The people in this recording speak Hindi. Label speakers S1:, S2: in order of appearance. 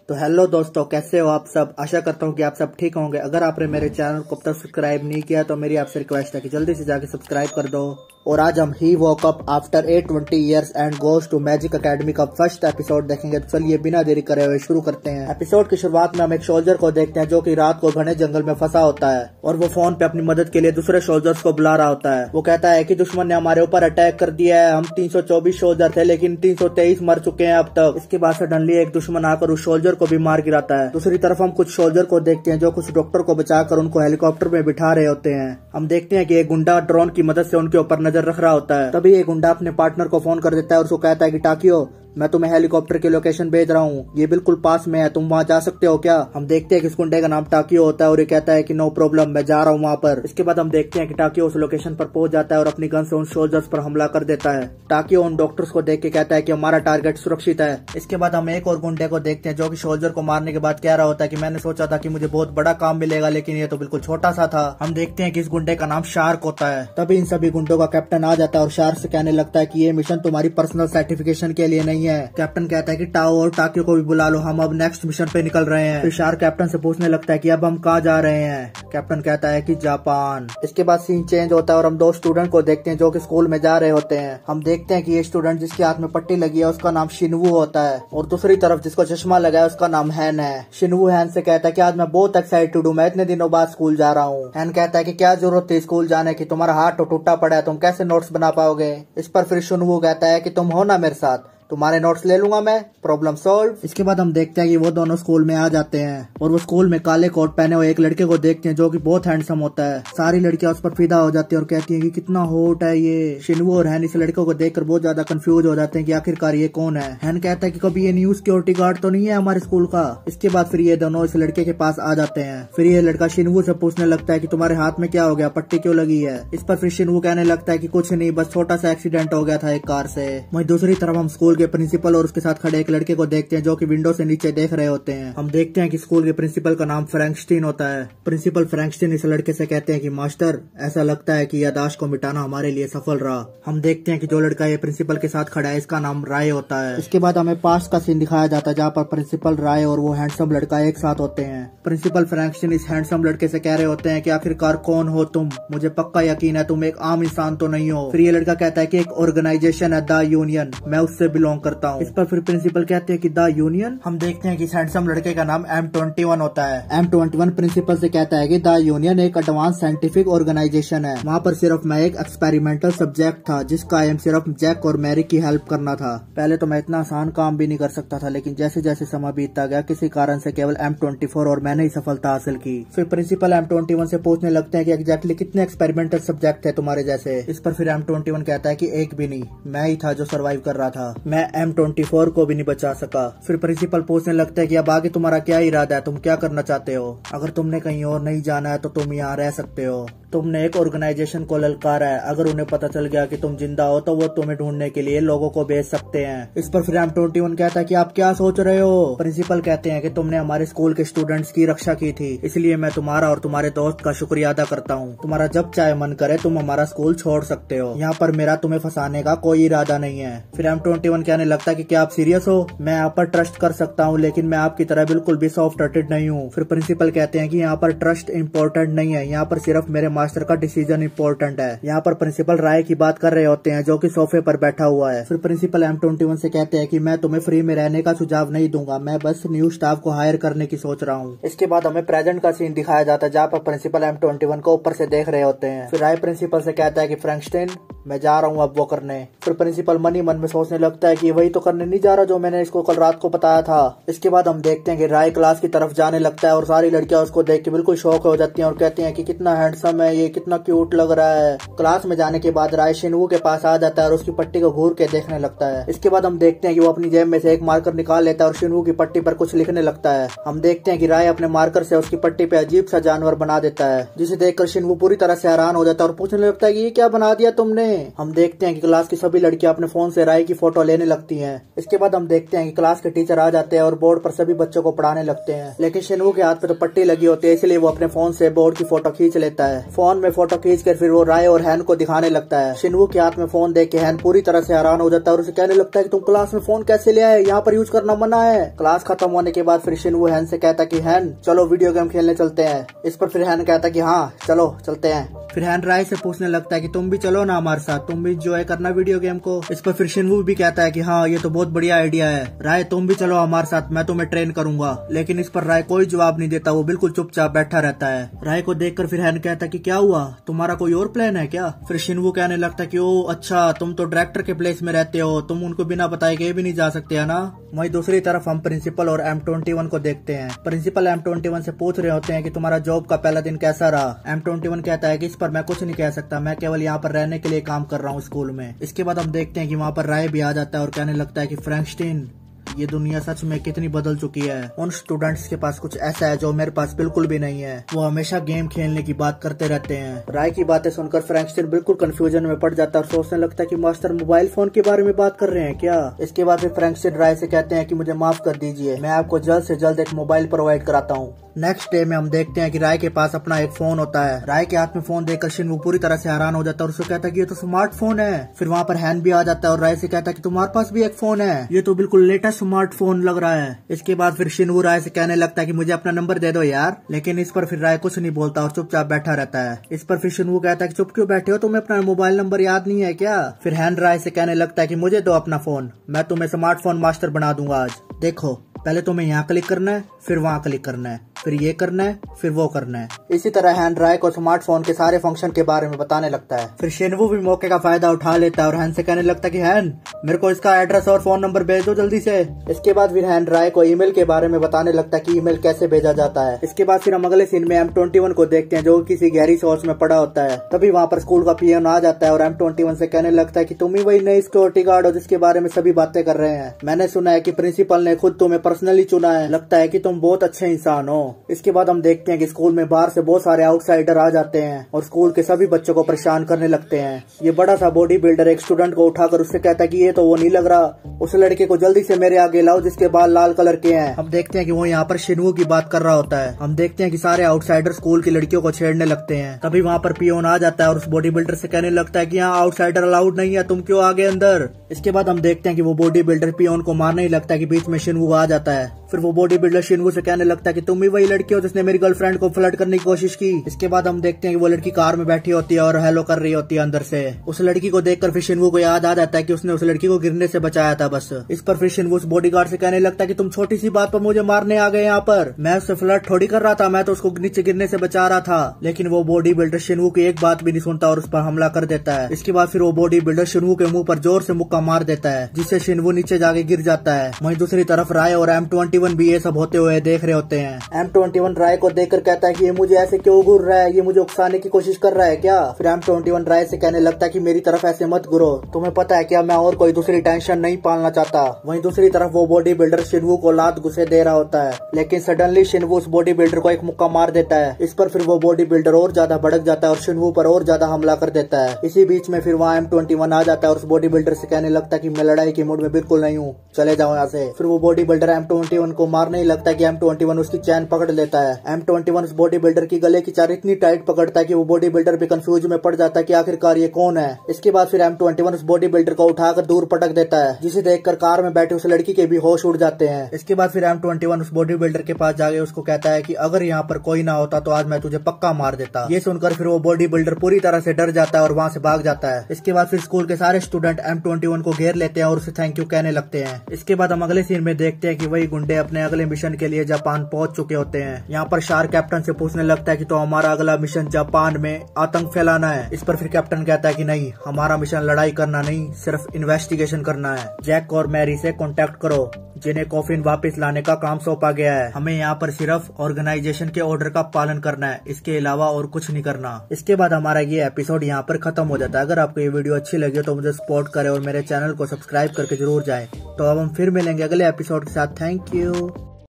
S1: तो हेलो दोस्तों, कैसे हो आप सब। आशा करता हूँ कि आप सब ठीक होंगे। अगर आपने मेरे चैनल को अब तक सब्सक्राइब नहीं किया तो मेरी आपसे रिक्वेस्ट है कि जल्दी से जाके सब्सक्राइब कर दो। और आज हम he woke up after 820 years and goes to magic academy का फर्स्ट एपिसोड देखेंगे। तो चलिए बिना देरी करे हुए शुरू करते हैं। एपिसोड की शुरुआत में हम एक सोल्जर को देखते हैं जो कि रात को घने जंगल में फंसा होता है और वो फोन पे अपनी मदद के लिए दूसरे सोल्जर्स को बुला रहा होता है। वो कहता है कि दुश्मन ने हमारे ऊपर अटैक कर दिया है। हम 324 सोल्जर थे लेकिन 323 मर चुके हैं अब तक। इसके बाद सडनली एक दुश्मन आकर उस सोल्जर को भी मार गिराता है। दूसरी तरफ हम कुछ सोल्जर को देखते हैं जो कुछ डॉक्टर को बचाकर उनको हेलीकॉप्टर में बिठा रहे होते हैं। हम देखते हैं कि एक गुंडा ड्रोन की मदद से उनके ऊपर नजर रख रहा होता है। तभी एक गुंडा अपने पार्टनर को फोन कर देता है और उसको कहता है कि टाकियो, मैं तुम्हें हेलीकॉप्टर की लोकेशन भेज रहा हूँ, ये बिल्कुल पास में है, तुम वहाँ जा सकते हो क्या। हम देखते हैं कि इस गुंडे का नाम टाकियो होता है और ये कहता है कि नो प्रॉब्लम, मैं जा रहा हूँ वहाँ पर। इसके बाद हम देखते हैं कि टाकियो उस लोकेशन पर पहुंच जाता है और अपनी गन से उन सोल्जर्स पर हमला कर देता है। टाकियो उन डॉक्टर्स को देख के कहता है कि हमारा टारगेट सुरक्षित है। इसके बाद हम एक और गुंडे को देखते हैं जो कि सोल्जर को मारने के बाद कह रहा होता है कि मैंने सोचा था कि मुझे बहुत बड़ा काम मिलेगा लेकिन ये तो बिल्कुल छोटा सा था। हम देखते हैं कि इस गुंडे का नाम शार्क होता है। तभी इन सभी गुंडों का कैप्टन आ जाता है और शार्क से कहने लगता है कि ये मिशन तुम्हारी पर्सनल सर्टिफिकेशन के लिए नहीं है। कैप्टन कहता है कि टाओ और टाकियो को भी बुला लो, हम अब नेक्स्ट मिशन पे निकल रहे हैं। फिर शार्क कैप्टन से पूछने लगता है कि अब हम कहाँ जा रहे हैं। कैप्टन कहता है कि जापान। इसके बाद सीन चेंज होता है और हम दो स्टूडेंट को देखते हैं जो कि स्कूल में जा रहे होते हैं। हम देखते हैं कि ये स्टूडेंट जिसके हाथ में पट्टी लगी है उसका नाम शिनवू होता है और दूसरी तरफ जिसको चश्मा लगा है उसका नाम हैन है। शिनवू हैन से कहता है कि आज मैं बहुत एक्साइटेड हूँ, मैं इतने दिनों बाद स्कूल जा रहा हूँ। हैन कहता है कि क्या जरूरत थी स्कूल जाने की, तुम्हारा हाथ तो टूटा पड़ा है, तुम कैसे नोट्स बना पाओगे। इस पर फिर शिनवू कहता है कि तुम हो ना मेरे साथ, तुम्हारे नोट्स ले लूंगा मैं, प्रॉब्लम सॉल्व। इसके बाद हम देखते हैं कि वो दोनों स्कूल में आ जाते हैं और वो स्कूल में काले कोट पहने हुए एक लड़के को देखते हैं जो कि बहुत हैंडसम होता है। सारी लड़कियां उस पर फिदा हो जाती है और कहती हैं कि कितना हॉट है ये। शिनवू और हैन इस लड़के को देखकर बहुत ज्यादा कंफ्यूज हो जाते हैं कि आखिरकार ये कौन है। हैन कहता है कि कभी ये न्यू सिक्योरिटी गार्ड तो नहीं है हमारे स्कूल का। इसके बाद फिर ये दोनों इस लड़के के पास आ जाते हैं। फिर ये लड़का शिनवू से पूछने लगता है कि तुम्हारे हाथ में क्या हो गया, पट्टी क्यों लगी है। इस पर फिर शिनवू कहने लगता है कि कुछ नहीं, बस छोटा सा एक्सीडेंट हो गया था एक कार से। वहीं दूसरी तरफ हम स्कूल के प्रिंसिपल और उसके साथ खड़े एक लड़के को देखते हैं जो कि विंडो से नीचे देख रहे होते हैं। हम देखते हैं कि स्कूल के प्रिंसिपल का नाम फ्रैंकस्टीन होता है। प्रिंसिपल फ्रैंकस्टीन इस लड़के से कहते हैं कि मास्टर, ऐसा लगता है कि याददाश्त को मिटाना हमारे लिए सफल रहा। हम देखते हैं कि जो लड़का ये प्रिंसिपल के साथ खड़ा है इसका नाम राय होता है। इसके बाद हमें पास्ट का सीन दिखाया जाता है जहाँ पर प्रिंसिपल, राय और वो हैंडसम लड़का एक साथ होते हैं। प्रिंसिपल फ्रैंकस्टीन इस हैंडसम लड़के से कह रहे होते हैं कि आखिरकार कौन हो तुम, मुझे पक्का यकीन है तुम एक आम इंसान तो नहीं हो। फिर ये लड़का कहता है कि एक ऑर्गेनाइजेशन है द यूनियन, मैं उससे बिलोंग करता हूँ। इस पर फिर प्रिंसिपल कहते हैं कि द यूनियन। हम देखते हैं कि हैंडसम लड़के का नाम M21 होता है। M21 प्रिंसिपल से कहता है कि द यूनियन एक एडवांस साइंटिफिक ऑर्गेनाइजेशन है, वहाँ पर सिर्फ मैं एक एक्सपेरिमेंटल सब्जेक्ट था जिसका एम सिर्फ जैक और मैरी की हेल्प करना था। पहले तो मैं इतना आसान काम भी नहीं कर सकता था लेकिन जैसे जैसे समय बीतता गया किसी कारण से केवल M24 और मैंने ही सफलता हासिल की। फिर प्रिंसिपल M21 से पूछने लगते हैं कि एग्जैक्टली कितने एक्सपेरिमेंटल सब्जेक्ट थे तुम्हारे जैसे। इस पर फिर M21 कहता है कि एक भी नहीं, मैं ही था जो सर्वाइव कर रहा था, मैं M24 को भी नहीं बचा सका। फिर प्रिंसिपल पूछने लगता है कि अब आगे तुम्हारा क्या इरादा है, तुम क्या करना चाहते हो। अगर तुमने कहीं और नहीं जाना है तो तुम यहाँ रह सकते हो। तुमने एक ऑर्गेनाइजेशन को ललकारा है, अगर उन्हें पता चल गया कि तुम जिंदा हो तो वो तुम्हें ढूंढने के लिए लोगों को भेज सकते हैं। इस पर फिर M21 कहता है कि आप क्या सोच रहे हो। प्रिंसिपल कहते हैं कि तुमने हमारे स्कूल के स्टूडेंट्स की रक्षा की थी, इसलिए मैं तुम्हारा और तुम्हारे दोस्त का शुक्रिया अदा करता हूँ। तुम्हारा जब चाहे मन करे तुम हमारा स्कूल छोड़ सकते हो, यहाँ पर मेरा तुम्हें फंसाने का कोई इरादा नहीं है। फिर M21 कहने लगता है कि क्या आप सीरियस हो, मैं यहाँ पर ट्रस्ट कर सकता हूँ लेकिन मैं आपकी तरह बिल्कुल भी सॉफ्ट हार्टेड नहीं हूँ। फिर प्रिंसिपल कहते हैं कि यहाँ पर ट्रस्ट इम्पोर्टेंट नहीं है, यहाँ पर सिर्फ मेरे मास्टर का डिसीजन इम्पोर्टेंट है। यहाँ पर प्रिंसिपल राय की बात कर रहे होते हैं जो कि सोफे पर बैठा हुआ है। फिर प्रिंसिपल M21 से कहते हैं कि मैं तुम्हें फ्री में रहने का सुझाव नहीं दूंगा, मैं बस न्यू स्टाफ को हायर करने की सोच रहा हूँ। इसके बाद हमें प्रेजेंट का सीन दिखाया जाता है जहाँ पर प्रिंसिपल M21 को ऊपर से देख रहे होते हैं। फिर राय प्रिंसिपल से कहता है कि फ्रैंकस्टीन, मैं जा रहा हूँ अब वो करने। फिर प्रिंसिपल मन ही मन में सोचने लगता है कि वही तो करने नहीं जा रहा जो मैंने इसको कल रात को बताया था। इसके बाद हम देखते हैं कि राय क्लास की तरफ जाने लगता है और सारी लड़कियां उसको देख के बिल्कुल शौक हो जाती हैं और कहती हैं कि कितना हैंडसम है ये, कितना क्यूट लग रहा है। क्लास में जाने के बाद राय शिनवू के पास आ जाता है और उसकी पट्टी को घूर के देखने लगता है। इसके बाद हम देखते हैं कि वो अपनी जेब में से एक मार्कर निकाल लेता है और शिनवू की पट्टी पर कुछ लिखने लगता है। हम देखते हैं कि राय अपने मार्कर से उसकी पट्टी पे अजीब सा जानवर बना देता है जिसे देखकर शिनवू पूरी तरह से हैरान हो जाता है और पूछने लगता है कि ये क्या बना दिया तुमने। में हम देखते हैं कि क्लास की सभी लड़कियां अपने फोन से राय की फोटो लेने लगती हैं। इसके बाद हम देखते हैं कि क्लास के टीचर आ जाते हैं और बोर्ड पर सभी बच्चों को पढ़ाने लगते हैं, लेकिन शिनवू के हाथ पे तो पट्टी लगी होती है, इसलिए वो अपने फोन से बोर्ड की फोटो खींच लेता है। फोन में फोटो खींच कर फिर वो राय और हैन को दिखाने लगता है। शिनवू के हाथ में फोन देख के हैन पूरी तरह से हैरान हो जाता है और उसे कहने लगता है कि तुम क्लास में फोन कैसे ले आए, यहाँ पर यूज करना मना है। क्लास खत्म होने के बाद फिर शिनवू हैन से कहता कि हैन चलो वीडियो गेम खेलने चलते हैं। इस पर फिर हैन कहता कि हाँ चलो चलते हैं। फिर हैन राय से पूछने लगता है कि तुम भी चलो ना हमारे साथ, तुम भी एंजॉय करना वीडियो गेम को। इस पर फिर शिनवू भी कहता है कि हाँ ये तो बहुत बढ़िया आइडिया है, राय तुम भी चलो हमारे साथ, मैं तुम्हें ट्रेन करूंगा। लेकिन इस पर राय कोई जवाब नहीं देता, वो बिल्कुल चुपचाप बैठा रहता है। राय को देखकर फिर हैन कहता कि क्या हुआ, तुम्हारा कोई और प्लान है क्या। फिर शिनवू कहने लगता कि ओ अच्छा तुम तो डायरेक्टर के प्लेस में रहते हो, तुम उनको बिना बताए कहीं भी नहीं जा सकते है ना। वहीं दूसरी तरफ हम प्रिंसिपल और M21 को देखते हैं। प्रिंसिपल M21 से पूछ रहे होते हैं कि तुम्हारा जॉब का पहला दिन कैसा रहा। M21 कहता है कि इस पर मैं कुछ नहीं कह सकता, मैं केवल यहाँ पर रहने के लिए काम कर रहा हूँ स्कूल में। इसके बाद हम देखते हैं कि वहाँ पर राय भी आ जाता है और कहने लगता है कि फ्रैंकस्टीन ये दुनिया सच में कितनी बदल चुकी है। उन स्टूडेंट्स के पास कुछ ऐसा है जो मेरे पास बिल्कुल भी नहीं है, वो हमेशा गेम खेलने की बात करते रहते हैं। राय की बातें सुनकर फ्रैंकस्टीन बिल्कुल कंफ्यूजन में पड़ जाता है और सोचने लगता है कि मास्टर मोबाइल फोन के बारे में बात कर रहे हैं क्या। इसके बाद फिर फ्रैंकस्टीन राय से कहते हैं कि मुझे माफ कर दीजिए, मैं आपको जल्द से जल्द एक मोबाइल प्रोवाइड कराता हूँ। नेक्स्ट डे में हम देखते हैं कि राय के पास अपना एक फोन होता है। राय के हाथ में फोन देखकर शिनवू पूरी तरह से हैरान हो जाता है और उससे कहता है कि ये तो स्मार्टफोन है। फिर वहाँ पर हैन भी आ जाता है और राय से कहता है कि तुम्हारे पास भी एक फोन है, ये तो बिल्कुल लेटेस्ट स्मार्टफोन लग रहा है। इसके बाद फिर शिनवू राय से कहने लगता है कि मुझे अपना नंबर दे दो यार, लेकिन इस पर फिर राय कुछ नहीं बोलता और चुपचाप बैठा रहता है। इस पर फिर शिनवू कहता है कि चुप क्यों बैठे हो, तुम्हें अपना मोबाइल नंबर याद नहीं है क्या। फिर हैन राय से कहने लगता है कि मुझे दो अपना फोन, मैं तुम्हें स्मार्टफोन मास्टर बना दूंगा आज। देखो पहले तुम्हें यहाँ क्लिक करना है, फिर वहाँ क्लिक करना है, फिर ये करना है, फिर वो करना है। इसी तरह हैन राय को स्मार्टफोन के सारे फंक्शन के बारे में बताने लगता है। फिर शिनवू भी मौके का फायदा उठा लेता है और हैन से कहने लगता है कि हैन मेरे को इसका एड्रेस और फोन नंबर भेज दो जल्दी से। इसके बाद फिर हैन राय को ईमेल के बारे में बताने लगता है कि ईमेल कैसे भेजा जाता है। इसके बाद फिर हम अगले सीन में M21 को देखते हैं जो किसी गहरी सोच में पड़ा होता है। तभी वहाँ पर स्कूल का पीएन आ जाता है और M21 से कहने लगता है कि तुम ही वही नई सिक्योरिटी गार्ड हो जिसके बारे में सभी बातें कर रहे हैं। मैंने सुना है कि प्रिंसिपल ने खुद तुम्हें पर्सनली चुना है, लगता है कि तुम बहुत अच्छे इंसान हो। इसके बाद हम देखते हैं कि स्कूल में बाहर से बहुत सारे आउटसाइडर आ जाते हैं और स्कूल के सभी बच्चों को परेशान करने लगते हैं। ये बड़ा सा बॉडी बिल्डर एक स्टूडेंट को उठाकर उससे कहता है कि ये तो वो नहीं लग रहा, उस लड़के को जल्दी से मेरे आगे लाओ जिसके बाल लाल कलर के हैं। हम देखते हैं कि वो यहाँ पर शिनवू की बात कर रहा होता है। हम देखते हैं कि सारे आउटसाइडर स्कूल की लड़कियों को छेड़ने लगते हैं। तभी वहाँ पर पियोन आ जाता है और उस बॉडी बिल्डर से कहने लगता है कि यहाँ आउटसाइडर अलाउड नहीं है, तुम क्यों आगे अंदर। इसके बाद हम देखते हैं कि वो बॉडी बिल्डर पियोन को मारने ही लगता है कि बीच में शिनवू आ जाता है। फिर वो बॉडी बिल्डर शिनवू से कहने लगता है कि तुम ही वही लड़की हो जिसने मेरी गर्लफ्रेंड को फ्लर्ट करने की कोशिश की। इसके बाद हम देखते हैं कि वो लड़की कार में बैठी होती है और हेलो कर रही होती है अंदर से। उस लड़की को देखकर फिर शिनवू को याद आ जाता है कि उसने उस लड़की को गिरने से बचाया था बस। इस पर फिर शिनवू उस बॉडीगार्ड से कहने लगता है कि तुम छोटी सी बात पर मुझे मारने आ गए यहाँ पर, मैं उससे फ्लर्ट थोड़ी कर रहा था, मैं तो उसको नीचे गिरने से बचा रहा था। लेकिन वो बॉडी बिल्डर शिनवू की एक बात भी नहीं सुनता और उस पर हमला कर देता है। इसके बाद फिर वो बॉडी बिल्डर शिनवू के मुंह पर जोर से मुक्का मार देता है जिससे शिनवू नीचे जाके गिर जाता है। वहीं दूसरी तरफ राय और M21 भी ये सब होते हुए देख रहे होते हैं। M21 राय को देखकर कहता है कि ये मुझे ऐसे क्यों घूर रहा है, ये मुझे उकसाने की कोशिश कर रहा है क्या। फिर M21 राय से कहने लगता है कि मेरी तरफ ऐसे मत घुरो, तुम्हें पता है क्या मैं और कोई दूसरी टेंशन नहीं पालना चाहता। वहीं दूसरी तरफ वो बॉडी बिल्डर शिनवू को लात घुसे दे रहा होता है, लेकिन सडनली शिनवू उस बॉडी बिल्डर को एक मुक्का मार देता है। इस पर फिर वो बॉडी बिल्डर और ज्यादा भड़क जाता है और शिनवू पर और ज्यादा हमला कर देता है। इसी बीच में फिर वहाँ M21 आ जाता है और उस बॉडी बिल्डर से कहने लगता है कि मैं लड़ाई के मूड में बिल्कुल नहीं हूँ, चले जाओ यहाँ से। फिर वो बॉडी बिल्डर M21 को मारने ही लगता है कि M21 उसकी चैन पकड़ लेता है। M21 उस बॉडी बिल्डर की गले की चार इतनी टाइट पकड़ता है कि वो बॉडी बिल्डर भी कंफ्यूज में पड़ जाता है कि आखिरकार ये कौन है। इसके बाद फिर M21 उस बॉडी बिल्डर को उठाकर दूर पटक देता है जिसे देखकर कार में बैठे उस लड़की के भी होश उड़ जाते हैं। इसके बाद फिर M21 उस बॉडी बिल्डर के पास जाके उसको कहता है कि अगर यहाँ पर कोई ना होता तो आज मैं तुझे पक्का मार देता। ये सुनकर फिर वो बॉडी बिल्डर पूरी तरह से डर जाता है और वहाँ से भाग जाता है। इसके बाद फिर स्कूल के सारे स्टूडेंट M21 को घेर लेते हैं और उसे थैंक यू कहने लगते हैं। इसके बाद हम अगले सीन में देखते हैं कि वही गुंडे अपने अगले मिशन के लिए जापान पहुंच चुके होते हैं। यहाँ पर शार्क कैप्टन से पूछने लगता है कि तो हमारा अगला मिशन जापान में आतंक फैलाना है। इस पर फिर कैप्टन कहता है कि नहीं, हमारा मिशन लड़ाई करना नहीं, सिर्फ इन्वेस्टिगेशन करना है। जैक और मैरी से कांटेक्ट करो जिन्हें कॉफिन वापस लाने का काम सौंपा गया है। हमें यहाँ पर सिर्फ ऑर्गेनाइजेशन के ऑर्डर का पालन करना है, इसके अलावा और कुछ नहीं करना। इसके बाद हमारा ये एपिसोड यहाँ पर खत्म हो जाता है। अगर आपको ये वीडियो अच्छी लगी तो मुझे सपोर्ट करें और मेरे चैनल को सब्सक्राइब करके जरूर जाएं। तो अब हम फिर मिलेंगे अगले एपिसोड के साथ। Thank you.